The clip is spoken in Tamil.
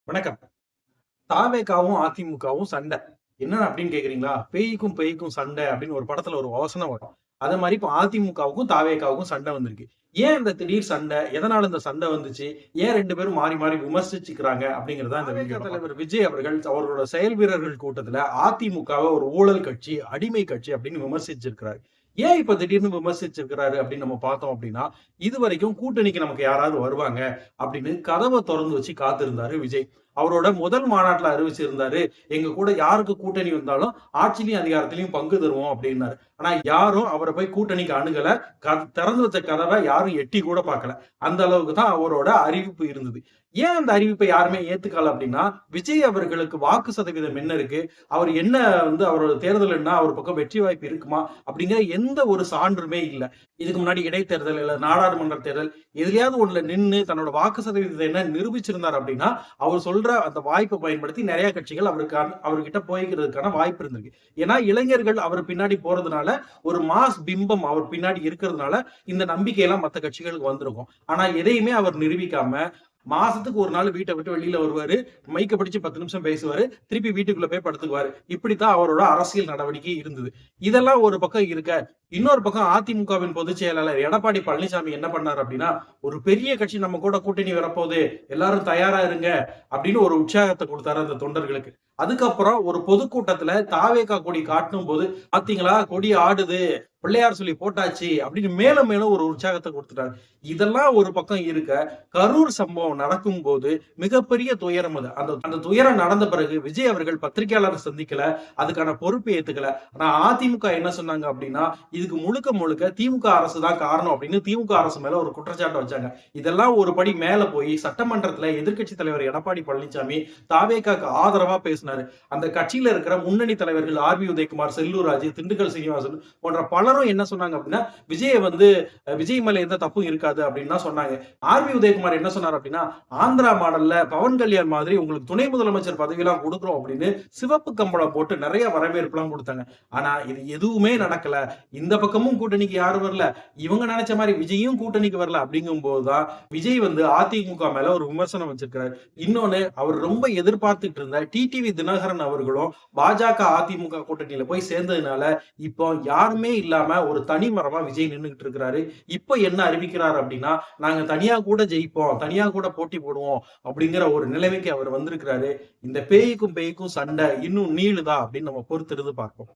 வணக்கம். தாவேகாவும் அதிமுகவும் சண்டை. என்ன அப்படின்னு கேக்குறீங்களா? பேய்க்கும் பேய்க்கும் சண்டை அப்படின்னு ஒரு படத்துல ஒரு வசனம் வரும். அதே மாரி இப்ப அதிமுகவுக்கும் தாவேகாவுக்கும் சண்டை வந்திருக்கு. ஏன் இந்த திடீர் சண்டை? எதனால இந்த சண்டை வந்துச்சு? ஏன் 2 பேரும் மாறி மாறி விமர்சிச்சுக்கிறாங்க அப்படிங்கிறது தான் இந்த வீடியோ. தலைவர் விஜய் அவர்கள் அவர்களோட செயல் வீரர்கள் கூட்டத்துல அதிமுகவை ஒரு ஊழல் கட்சி, அடிமை கட்சி அப்படின்னு விமர்சிச்சிருக்கிறாரு. ஏன் இப்ப திடீர்னு விமர்சிச்சிருக்கிறாரு அப்படின்னு நம்ம பார்த்தோம் அப்படின்னா, இதுவரைக்கும் கூட்டணிக்கு நமக்கு யாராவது வருவாங்க அப்படின்னு கதவ தொறந்து வச்சு காத்திருந்தாரு விஜய். அவரோட முதல் மாநாட்டுல அறிவிச்சிருந்தாரு, எங்க கூட யாருக்கு கூட்டணி வந்தாலும் ஆட்சியிலயும் அதிகாரத்திலயும் பங்கு தருவோம் அப்படின்னாரு. ஆனா யாரும் அவரை போய் கூட்டணிக்கு அணுகல. திறந்து வச்ச கதவை யாரும் எட்டி கூட பார்க்கல. அந்த அளவுக்கு தான் அவரோட அறிவிப்பு இருந்தது. ஏன் அந்த அறிவிப்பை யாருமே ஏத்துக்கல அப்படின்னா, விஜய் அவர்களுக்கு வாக்கு சதவீதம் என்ன இருக்கு? அவர் என்ன அவரோட தேர்தல்னா அவர் பக்கம் வெற்றி வாய்ப்பு இருக்குமா? அப்படிங்கிற எந்த ஒரு சான்றுமே இல்ல. இதுக்கு முன்னாடி இடைத்தேர்தல் இல்ல நாடாளுமன்ற தேர்தல் எதுலயாவது ஒண்ணுல நின்னு தன்னோட வாக்கு சதவீதத்தை என்ன நிரூபிச்சிருந்தார் அப்படின்னா, அவர் சொல்ற அந்த வாய்ப்பை பயன்படுத்தி நிறைய கட்சிகள் அவர்கிட்ட போய்க்கிறதுக்கான வாய்ப்பு இருந்திருக்கு. ஏன்னா இளைஞர்கள் அவர் பின்னாடி போறதுனால ஒரு மாஸ் பிம்பம் அவர் பின்னாடி இருக்கிறதுனால இந்த நம்பிக்கையெல்லாம் மத்த கட்சிகளுக்கு வந்திருக்கும். ஆனா எதையுமே அவர் நிரூபிக்காம மாசத்துக்கு ஒரு நாள் வீட்டை விட்டு வெளியில வருவாரு. மைக்க பிடிச்சு 10 நிமிஷம் பேசுவாரு. திருப்பி வீட்டுக்குள்ள போய் படுத்துக்குவாரு. இப்படித்தான் அவரோட அரசியல் நடவடிக்கை இருந்தது. இதெல்லாம் ஒரு பக்கம் இருக்க, இன்னொரு பக்கம் அதிமுகவின் பொதுச் செயலாளர் எடப்பாடி பழனிசாமி என்ன பண்ணாரு அப்படின்னா, ஒரு பெரிய கட்சி நம்ம கூட கூட்டணி வரப்போகுது. எல்லாரும் தயாரா இருங்க அப்படின்னு ஒரு உற்சாகத்தை கொடுத்தாரு அந்த தொண்டர்களுக்கு. அதுக்கப்புறம் ஒரு பொதுக்கூட்டத்துல தாவேகா கொடி காட்டும் போது, பாத்தீங்களா கொடி ஆடுது, பிள்ளையார் சொல்லி போட்டாச்சு அப்படின்னு மேலும் மேலும் ஒரு உற்சாகத்தை கொடுத்துட்டாரு. இதெல்லாம் ஒரு பக்கம் இருக்க, கரூர் சம்பவம் நடக்கும் போது மிகப்பெரிய துயரம் அது. அந்த துயரம் நடந்த பிறகு விஜய் அவர்கள் பத்திரிகையாளரை சந்திக்கல, அதுக்கான பொறுப்பு ஏத்துக்கல. ஆனா அதிமுக என்ன சொன்னாங்க அப்படின்னா, இதுக்கு முழுக்க முழுக்க திமுக அரசு தான் காரணம் அப்படின்னு திமுக அரசு மேல ஒரு குற்றச்சாட்டை வச்சாங்க. இதெல்லாம் ஒரு படி மேல போய் சட்டமன்றத்துல எதிர்க்கட்சி தலைவர் எடப்பாடி பழனிசாமி தாவேகாக்கு ஆதரவா பேசினாரு. அந்த கட்சியில இருக்கிற முன்னணி தலைவர்கள் ஆர்.பி. உதயகுமார், செல்லூர் ராஜு, திண்டுக்கல் சீனிவாசன் போன்ற பலரும் என்ன சொன்னாங்க அப்படின்னா, விஜய் மேல எந்த தப்பும் இருக்காது அப்படின்னு தான் சொன்னாங்க. ஆர்.பி. உதயகுமார் என்ன சொன்னார் அப்படின்னா, ஆந்திரா மாடல்ல பவன் கல்யாண் மாதிரி உங்களுக்கு துணை முதலமைச்சர் பதவியெல்லாம் கொடுக்குறோம் அப்படின்னு சிவப்பு கம்பளம் போட்டு நிறைய வரவேற்பு எல்லாம் கொடுத்தாங்க. ஆனா இது எதுவுமே நடக்கல. இந்த பக்கமும் கூட்டணிக்கு யாரும் வரல. இவங்க நினைச்ச மாதிரி விஜயும் கூட்டணிக்கு வரல அப்படிங்கும் போதுதான் விஜய் அதிமுக மேல ஒரு விமர்சனம் வச்சிருக்காரு. இன்னொன்னு அவர் ரொம்ப எதிர்பார்த்துட்டு இருந்த டிடிவி தினகரன் அவர்களும் பாஜக அதிமுக கூட்டணியில போய் சேர்ந்ததுனால இப்போ யாருமே இல்லாம ஒரு தனி மரமா விஜய் நின்னுகிட்டு இருக்கிறாரு. இப்போ என்ன அறிவிக்கிறார் அப்படின்னா, நாங்க தனியா கூட ஜெயிப்போம், தனியா கூட போட்டி போடுவோம் அப்படிங்கிற ஒரு நிலைமைக்கு அவர் வந்திருக்கிறாரு. இந்த பேய்க்கும் பேய்க்கும் சண்டை இன்னும் நீளுதா அப்படின்னு நம்ம பொறுத்திருந்து பார்ப்போம்.